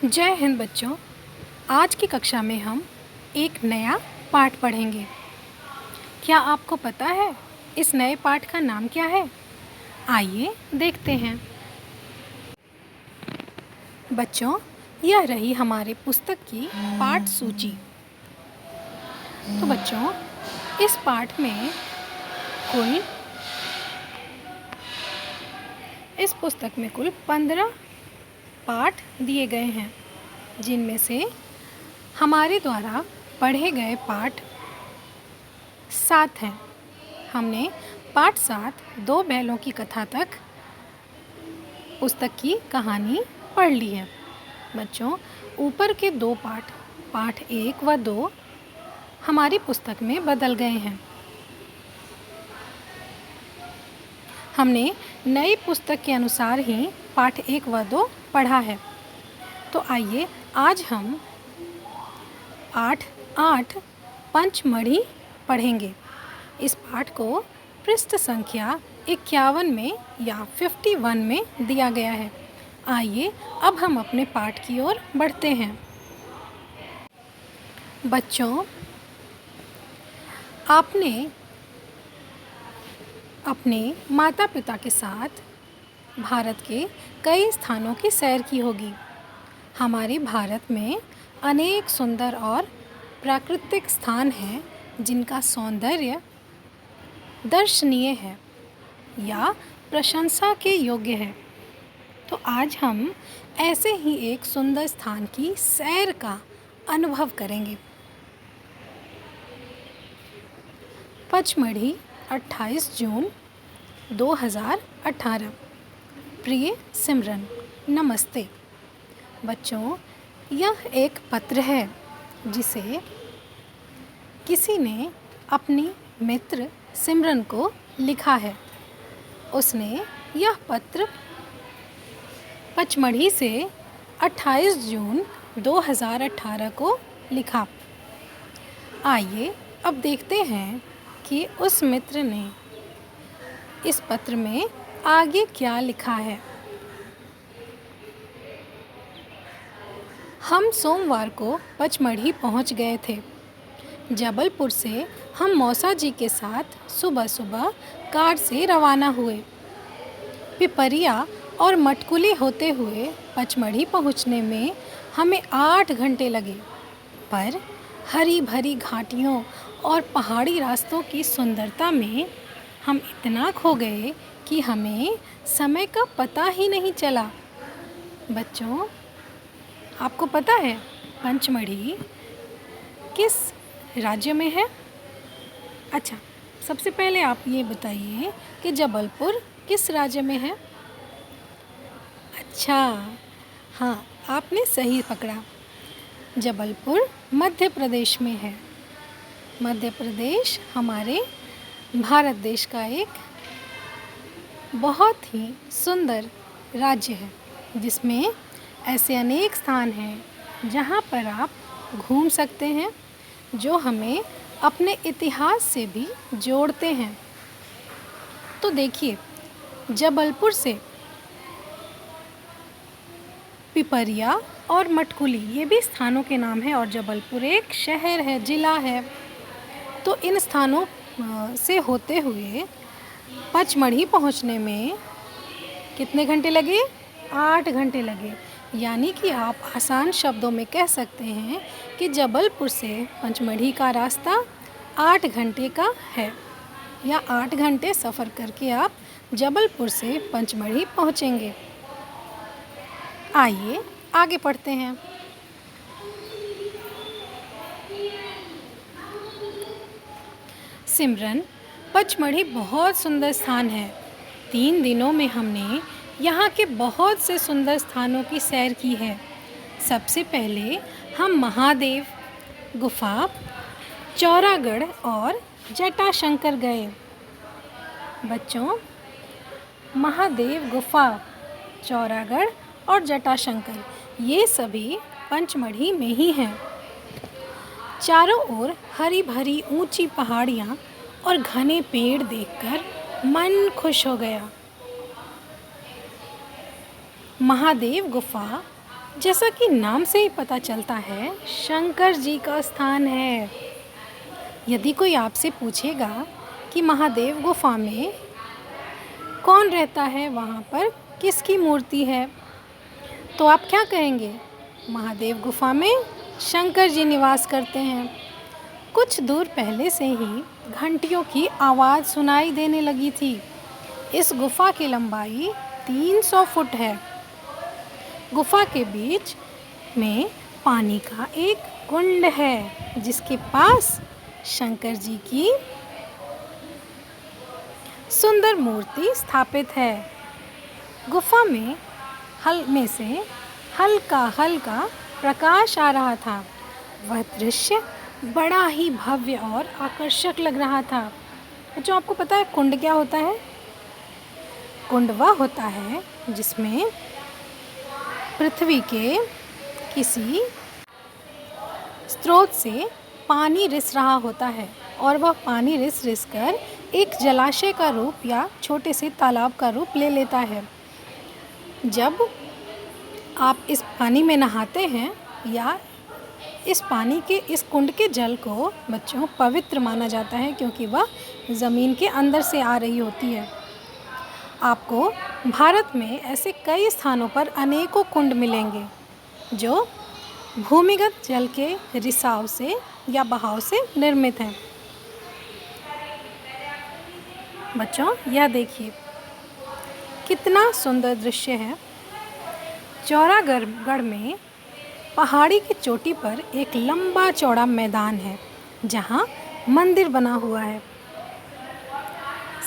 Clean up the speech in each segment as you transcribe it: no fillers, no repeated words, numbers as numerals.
जय हिंद बच्चों। आज की कक्षा में हम एक नया पाठ पढ़ेंगे। क्या आपको पता है इस नए पाठ का नाम क्या है? आइए देखते हैं। बच्चों, यह रही हमारे पुस्तक की पाठ सूची। तो बच्चों, इस पाठ में इस पुस्तक में कुल 15 पाठ दिए गए हैं, जिनमें से हमारे द्वारा पढ़े गए पाठ 7 हैं। हमने पाठ 7 दो बैलों की कथा तक पुस्तक की कहानी पढ़ ली है। बच्चों, ऊपर के दो पाठ 1 व 2 हमारी पुस्तक में बदल गए हैं। हमने नई पुस्तक के अनुसार ही पाठ 1 व 2 पढ़ा है। तो आइए आज हम पाठ 8 पंचमढ़ी पढ़ेंगे। इस पाठ को पृष्ठ संख्या 51 में या 51 में दिया गया है। आइए अब हम अपने पाठ की ओर बढ़ते हैं। बच्चों, आपने अपने माता पिता के साथ भारत के कई स्थानों की सैर की होगी। हमारे भारत में अनेक सुंदर और प्राकृतिक स्थान हैं जिनका सौंदर्य दर्शनीय है या प्रशंसा के योग्य है। तो आज हम ऐसे ही एक सुंदर स्थान की सैर का अनुभव करेंगे। पचमढ़ी 28 जून 2018। प्रिय सिमरन, नमस्ते। बच्चों, यह एक पत्र है जिसे किसी ने अपनी मित्र सिमरन को लिखा है। उसने यह पत्र पचमढ़ी से 28 जून 2018 को लिखा। आइए अब देखते हैं कि उस मित्र ने इस पत्र में आगे क्या लिखा है। हम सोमवार को पचमढ़ी पहुंच गए थे। जबलपुर से हम मौसा जी के साथ सुबह सुबह कार से रवाना हुए। पिपरिया और मटकुली होते हुए पचमढ़ी पहुंचने में हमें 8 घंटे लगे, पर हरी भरी घाटियों और पहाड़ी रास्तों की सुंदरता में हम इतना खो गए कि हमें समय का पता ही नहीं चला। बच्चों, आपको पता है पंचमढ़ी किस राज्य में है? अच्छा, सबसे पहले आप ये बताइए कि जबलपुर किस राज्य में है? अच्छा, हाँ, आपने सही पकड़ा। जबलपुर मध्य प्रदेश में है। मध्य प्रदेश हमारे भारत देश का एक बहुत ही सुंदर राज्य है, जिसमें ऐसे अनेक स्थान हैं जहाँ पर आप घूम सकते हैं, जो हमें अपने इतिहास से भी जोड़ते हैं। तो देखिए, जबलपुर से पिपरिया और मटकुली ये भी स्थानों के नाम हैं, और जबलपुर एक शहर है, ज़िला है। तो इन स्थानों से होते हुए पचमढ़ी पहुंचने में कितने घंटे लगे? 8 घंटे लगे। यानी कि आप आसान शब्दों में कह सकते हैं कि जबलपुर से पंचमढ़ी का रास्ता 8 घंटे का है, या 8 घंटे सफ़र करके आप जबलपुर से पंचमढ़ी पहुंचेंगे। आइए आगे पढ़ते हैं। सिमरन, पचमढ़ी बहुत सुंदर स्थान है। 3 दिनों में हमने यहाँ के बहुत से सुंदर स्थानों की सैर की है। सबसे पहले हम महादेव गुफा, चौरागढ़ और जटाशंकर गए। बच्चों, महादेव गुफा, चौरागढ़ और जटाशंकर ये सभी पंचमढ़ी में ही हैं। चारों ओर हरी भरी ऊंची पहाड़ियाँ और घने पेड़ देखकर मन खुश हो गया। महादेव गुफा जैसा कि नाम से ही पता चलता है, शंकर जी का स्थान है। यदि कोई आपसे पूछेगा कि महादेव गुफा में कौन रहता है, वहाँ पर किसकी मूर्ति है, तो आप क्या कहेंगे? महादेव गुफा में शंकर जी निवास करते हैं। कुछ दूर पहले से ही घंटियों की आवाज़ सुनाई देने लगी थी। इस गुफा की लंबाई 300 फुट है। गुफा के बीच में पानी का एक कुंड है, जिसके पास शंकर जी की सुंदर मूर्ति स्थापित है। गुफा में से हल्का हल्का प्रकाश आ रहा था। वह दृश्य बड़ा ही भव्य और आकर्षक लग रहा था। बच्चों, आपको पता है कुंड क्या होता है? कुंड वह होता है जिसमें पृथ्वी के किसी स्रोत से पानी रिस रहा होता है और वह पानी रिस रिस कर एक जलाशय का रूप या छोटे से तालाब का रूप ले लेता है। जब आप इस पानी में नहाते हैं या इस कुंड के जल को बच्चों पवित्र माना जाता है, क्योंकि वह ज़मीन के अंदर से आ रही होती है। आपको भारत में ऐसे कई स्थानों पर अनेकों कुंड मिलेंगे जो भूमिगत जल के रिसाव से या बहाव से निर्मित हैं। बच्चों, यह देखिए कितना सुंदर दृश्य है। चौरागढ़ में पहाड़ी की चोटी पर एक लंबा चौड़ा मैदान है जहाँ मंदिर बना हुआ है।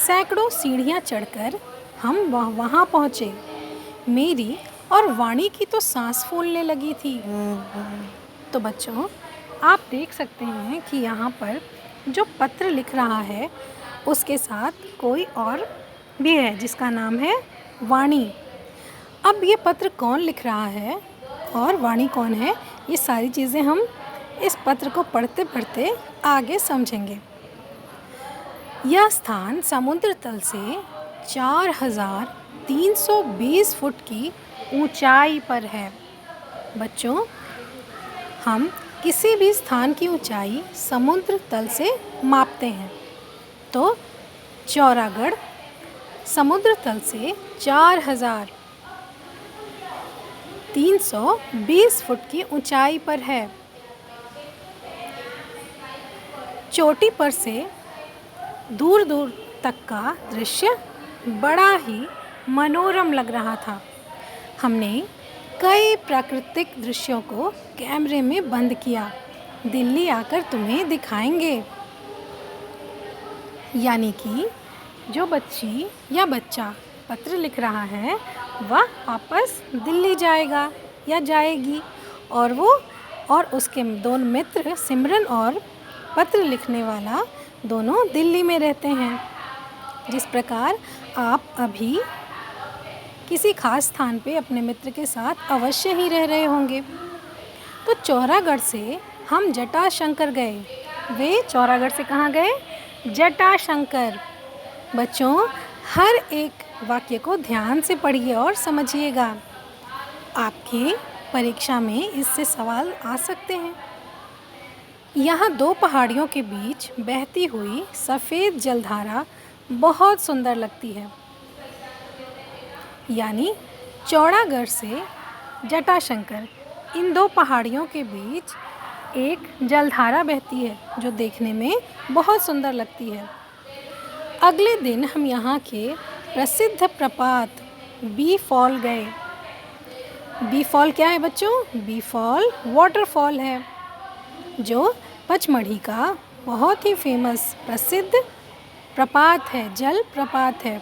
सैकड़ों सीढ़ियाँ चढ़कर हम वहाँ पहुँचे। मेरी और वाणी की तो सांस फूलने लगी थी। तो बच्चों, आप देख सकते हैं कि यहाँ पर जो पत्र लिख रहा है उसके साथ कोई और भी है जिसका नाम है वाणी। अब ये पत्र कौन लिख रहा है और वाणी कौन है, ये सारी चीज़ें हम इस पत्र को पढ़ते पढ़ते आगे समझेंगे। यह स्थान समुद्र तल से 4320 फुट की ऊंचाई पर है। बच्चों, हम किसी भी स्थान की ऊंचाई समुद्र तल से मापते हैं, तो चौरागढ़ समुद्र तल से 4320 फुट की ऊंचाई पर है। चोटी पर से दूर दूर तक का दृश्य बड़ा ही मनोरम लग रहा था। हमने कई प्राकृतिक दृश्यों को कैमरे में बंद किया। दिल्ली आकर तुम्हें दिखाएंगे। यानी कि जो बच्ची या बच्चा पत्र लिख रहा है वह वापस दिल्ली जाएगा या जाएगी, और उसके दोनों मित्र सिमरन और पत्र लिखने वाला दोनों दिल्ली में रहते हैं। जिस प्रकार आप अभी किसी खास स्थान पे अपने मित्र के साथ अवश्य ही रह रहे होंगे। तो चौरागढ़ से हम जटाशंकर गए। वे चौरागढ़ से कहाँ गए? जटाशंकर। बच्चों, हर एक वाक्य को ध्यान से पढ़िए और समझिएगा। आपकी परीक्षा में इससे सवाल आ सकते हैं। यहाँ दो पहाड़ियों के बीच बहती हुई सफ़ेद जलधारा बहुत सुंदर लगती है। यानी चौरागढ़ से जटाशंकर, इन दो पहाड़ियों के बीच एक जलधारा बहती है जो देखने में बहुत सुंदर लगती है। अगले दिन हम यहाँ के प्रसिद्ध प्रपात बी फॉल गए। बी फॉल क्या है बच्चों? बी फॉल वाटरफॉल है जो पचमढ़ी का बहुत ही फेमस प्रसिद्ध प्रपात है, जल प्रपात है।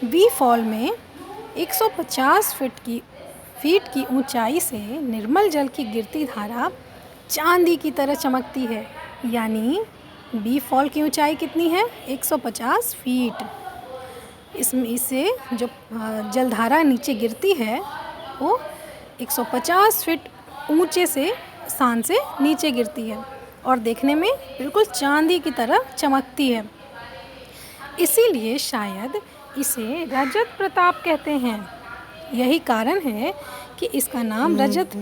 बी फॉल में 150 फीट की ऊंचाई से निर्मल जल की गिरती धारा चांदी की तरह चमकती है। यानी बी फॉल की ऊंचाई कितनी है? 150 फीट। इससे जो जलधारा नीचे गिरती है वो 150 फीट ऊंचे से स्थान से नीचे गिरती है और देखने में बिल्कुल चांदी की तरह चमकती है। इसीलिए शायद इसे रजत प्रताप कहते हैं। यही कारण है कि इसका नाम रजत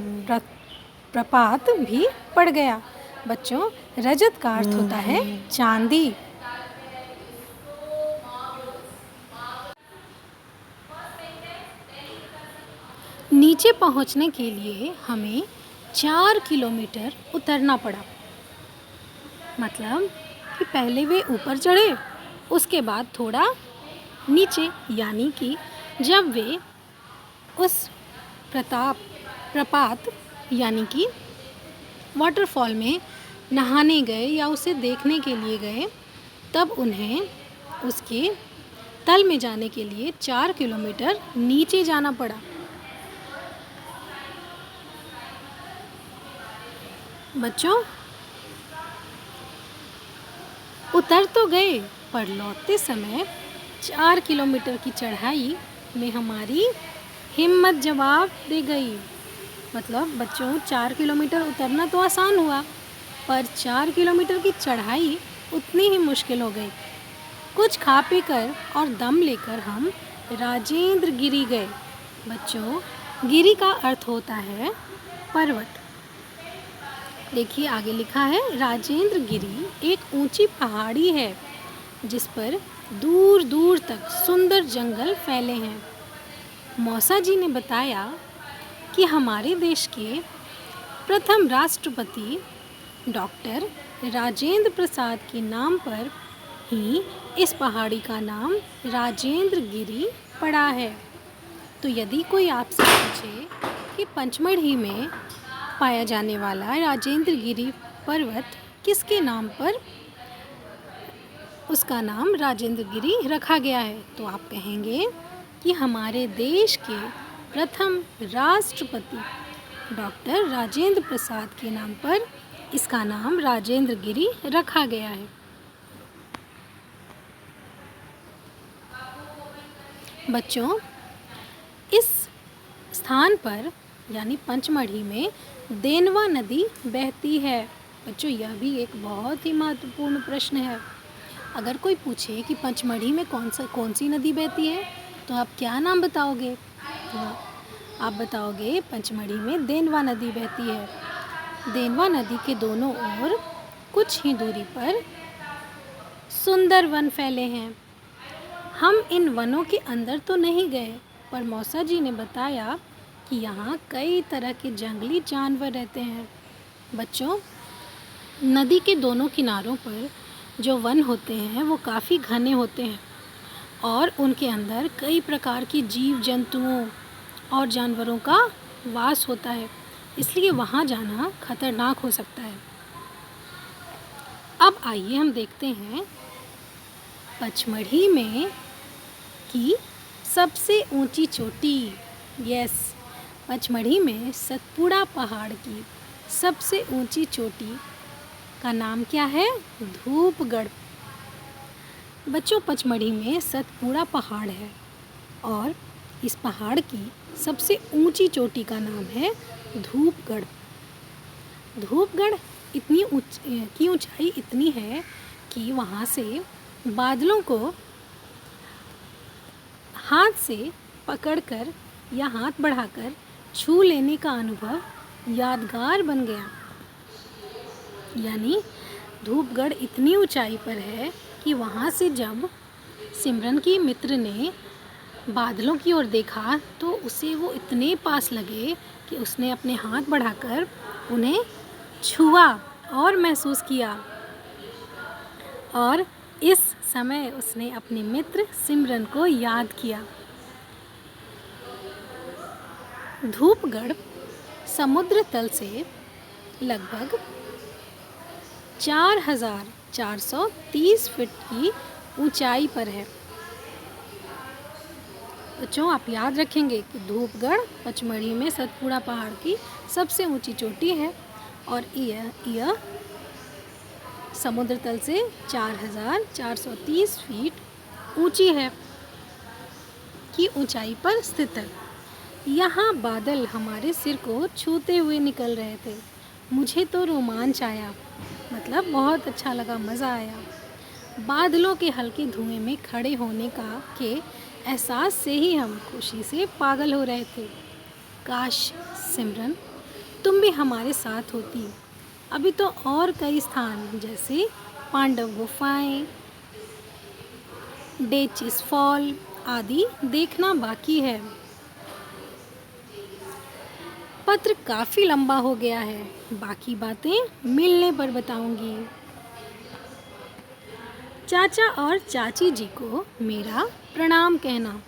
प्रपात भी पड़ गया। बच्चों, रजत का अर्थ होता है चांदी। नीचे पहुंचने के लिए हमें 4 किलोमीटर उतरना पड़ा। मतलब कि पहले वे ऊपर चढ़े, उसके बाद थोड़ा नीचे, यानी कि जब वे उस प्रपात यानी कि वाटरफॉल में नहाने गए या उसे देखने के लिए गए, तब उन्हें उसके तल में जाने के लिए 4 किलोमीटर नीचे जाना पड़ा। बच्चों, उतर तो गए, पर लौटते समय 4 किलोमीटर की चढ़ाई में हमारी हिम्मत जवाब दे गई। मतलब बच्चों, 4 किलोमीटर उतरना तो आसान हुआ, पर 4 किलोमीटर की चढ़ाई उतनी ही मुश्किल हो गई। कुछ खा पी कर और दम लेकर हम राजेंद्र गिरी गए। बच्चों, गिरी का अर्थ होता है पर्वत। देखिए आगे लिखा है, राजेंद्र गिरी एक ऊंची पहाड़ी है जिस पर दूर दूर तक सुंदर जंगल फैले हैं। मौसा जी ने बताया कि हमारे देश के प्रथम राष्ट्रपति डॉक्टर राजेंद्र प्रसाद के नाम पर ही इस पहाड़ी का नाम राजेंद्र गिरी पड़ा है। तो यदि कोई आपसे पूछे कि पचमढ़ी में पाया जाने वाला राजेंद्र गिरी पर्वत किसके नाम पर उसका नाम राजेंद्र गिरी रखा गया है, तो आप कहेंगे कि हमारे देश के प्रथम राष्ट्रपति डॉक्टर राजेंद्र प्रसाद के नाम पर इसका नाम राजेंद्र गिरी रखा गया है। बच्चों, इस स्थान पर यानी पचमढ़ी में देनवा नदी बहती है। बच्चों, यह भी एक बहुत ही महत्वपूर्ण प्रश्न है। अगर कोई पूछे कि पचमढ़ी में कौन सी नदी बहती है, तो आप क्या नाम बताओगे? तो आप बताओगे पचमढ़ी में देनवा नदी बहती है। देनवा नदी के दोनों ओर कुछ ही दूरी पर सुंदर वन फैले हैं। हम इन वनों के अंदर तो नहीं गए, पर मौसा जी ने बताया कि यहाँ कई तरह के जंगली जानवर रहते हैं। बच्चों, नदी के दोनों किनारों पर जो वन होते हैं वो काफ़ी घने होते हैं और उनके अंदर कई प्रकार की जीव जंतुओं और जानवरों का वास होता है, इसलिए वहाँ जाना खतरनाक हो सकता है। अब आइए हम देखते हैं पचमढ़ी में की सबसे ऊंची चोटी। यस, पचमढ़ी में सतपुड़ा पहाड़ की सबसे ऊंची चोटी का नाम क्या है? धूपगढ़। बच्चों, पचमढ़ी में सतपुड़ा पहाड़ है और इस पहाड़ की सबसे ऊंची चोटी का नाम है धूपगढ़। धूपगढ़ की ऊंचाई इतनी है कि वहाँ से बादलों को हाथ से पकड़कर या हाथ बढ़ाकर छू लेने का अनुभव यादगार बन गया। यानी धूपगढ़ इतनी ऊंचाई पर है कि वहाँ से जब सिमरन की मित्र ने बादलों की ओर देखा तो उसे वो इतने पास लगे कि उसने अपने हाथ बढ़ाकर उन्हें छुआ और महसूस किया, और इस समय उसने अपने मित्र सिमरन को याद किया। धूपगढ़ समुद्र तल से लगभग 4,430 फीट की ऊंचाई पर है। बच्चों, आप याद रखेंगे कि धूपगढ़ पचमढ़ी में सतपुड़ा पहाड़ की सबसे ऊंची चोटी है और यह समुद्र तल से 4,430 फीट ऊंची है की ऊंचाई पर स्थित है। यहाँ बादल हमारे सिर को छूते हुए निकल रहे थे। मुझे तो रोमांच आया, मतलब बहुत अच्छा लगा, मज़ा आया। बादलों के हल्के धुएं में खड़े होने के एहसास से ही हम खुशी से पागल हो रहे थे। काश सिमरन तुम भी हमारे साथ होती। अभी तो और कई स्थान जैसे पांडव गुफाएं, डेचिस फॉल आदि देखना बाकी है। पत्र काफ़ी लंबा हो गया है, बाकी बातें मिलने पर बताऊंगी। चाचा और चाची जी को मेरा प्रणाम कहना।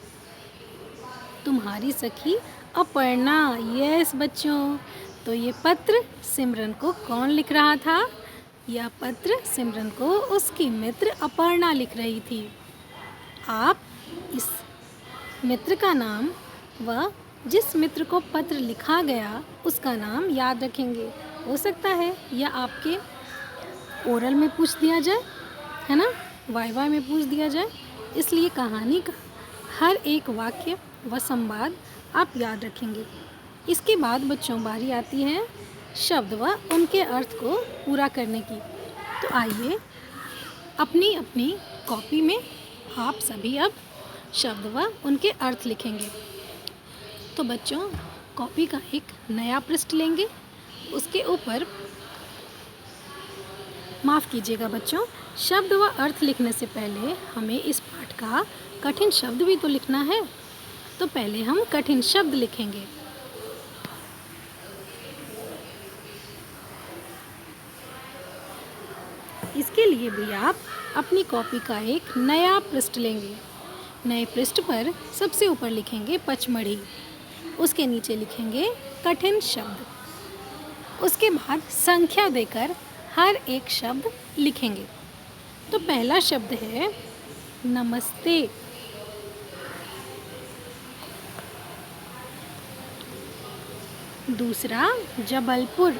तुम्हारी सखी अपर्णा। यस बच्चों, तो ये पत्र सिमरन को कौन लिख रहा था? यह पत्र सिमरन को उसकी मित्र अपर्णा लिख रही थी। आप इस मित्र का नाम व जिस मित्र को पत्र लिखा गया उसका नाम याद रखेंगे। हो सकता है या आपके ओरल में पूछ दिया जाए, है ना, वाइवा में पूछ दिया जाए, इसलिए कहानी का हर एक वाक्य व संवाद आप याद रखेंगे। इसके बाद बच्चों बारी आती है शब्द व उनके अर्थ को पूरा करने की। तो आइए अपनी अपनी कॉपी में आप सभी अब शब्द व उनके अर्थ लिखेंगे। तो बच्चों कॉपी का एक नया पृष्ठ लेंगे, उसके ऊपर माफ़ कीजिएगा बच्चों, शब्द व अर्थ लिखने से पहले हमें इस पाठ का कठिन शब्द भी तो लिखना है। तो पहले हम कठिन शब्द लिखेंगे। इसके लिए भी आप अपनी कॉपी का एक नया पृष्ठ लेंगे। नए पृष्ठ पर सबसे ऊपर लिखेंगे पचमढ़ी, उसके नीचे लिखेंगे कठिन शब्द, उसके बाद संख्या देकर हर एक शब्द लिखेंगे। तो पहला शब्द है नमस्ते। दूसरा जबलपुर।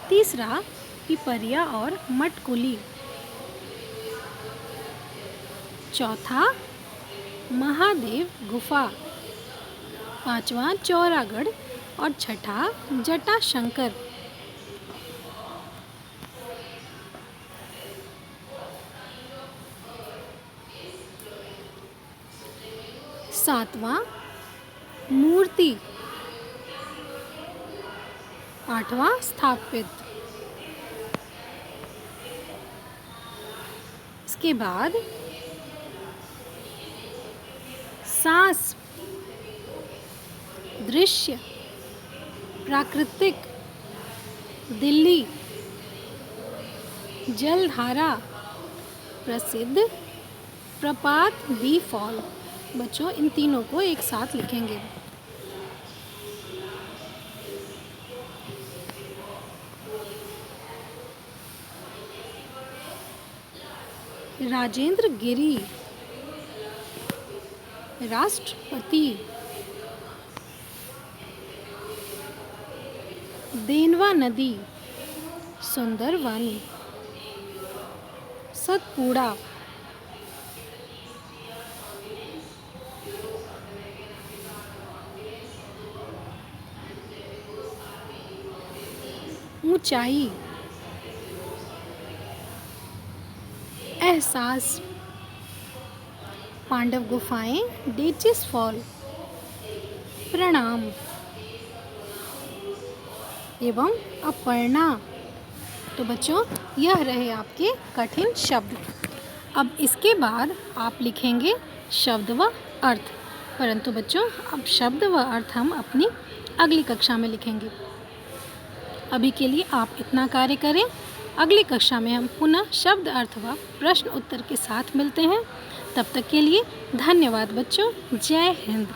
तीसरा पिपरिया और मटकुली। चौथा महादेव गुफा। पांचवा चौरागढ़ और छठा जटाशंकर। सातवां मूर्ति। आठवां स्थापित। इसके बाद सांस, दृश्य, प्राकृतिक, दिल्ली, जलधारा, प्रसिद्ध, प्रपात बी फॉल। बच्चों इन तीनों को एक साथ लिखेंगे। राजेंद्र गिरी, राष्ट्रपति, देनवा नदी, सुंदरवन, सतपुड़ा, ऊंचाई, एहसास, पांडव गुफाएं, डेचिस फॉल, प्रणाम एवं अपर्णा। तो बच्चों यह रहे आपके कठिन शब्द। अब इसके बाद आप लिखेंगे शब्द व अर्थ, परंतु बच्चों अब शब्द व अर्थ हम अपनी अगली कक्षा में लिखेंगे। अभी के लिए आप इतना कार्य करें। अगली कक्षा में हम पुनः शब्द अर्थ व प्रश्न उत्तर के साथ मिलते हैं। तब तक के लिए धन्यवाद बच्चों। जय हिंद।